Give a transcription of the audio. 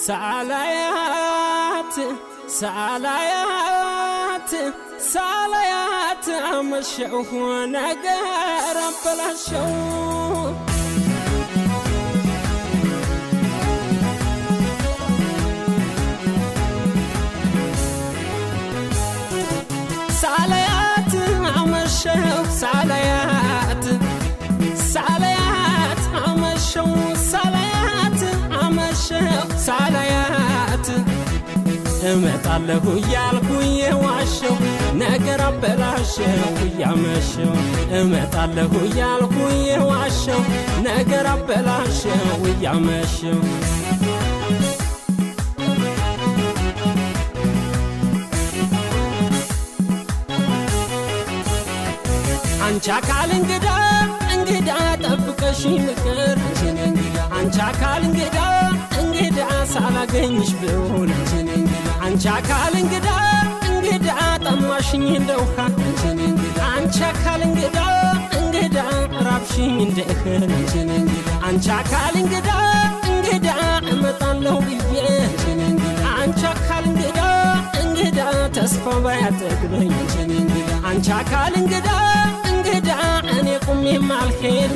ساليات ساليات ساليات أمشوا ونقر بلاشوا ساليات أمشوا ساليات ساليات أمشوا ساليات أمشوا ساليات እመጣለሁ ያልኩኝ ዋሸው ነገር አበላሸው ያመሸው እመጣለሁ ያልኩኝ ዋሸው ነገር አበላሸው ያመሸው አንቺ አካል እንግዳ እንግዳ ጠብቀሽ ምክር አንቺ አካል እንግዳ እንግዳ ሳላገኝሽ ብሆን አንቺ አካል እንግዳ እንግዳ ጠማሽኝ እንደውሃ አንቺ አካል እንግዳ እንግዳ ራብሽኝ እንደእህል አንቺ አካል እንግዳ እንግዳ እመጣለሁ ብዬ አንቺ አካል እንግዳ እንግዳ ተስፋ ባያጠግበኝ አንቺ አካል እንግዳ እንግዳ እኔ ቁሜ ማልሄድ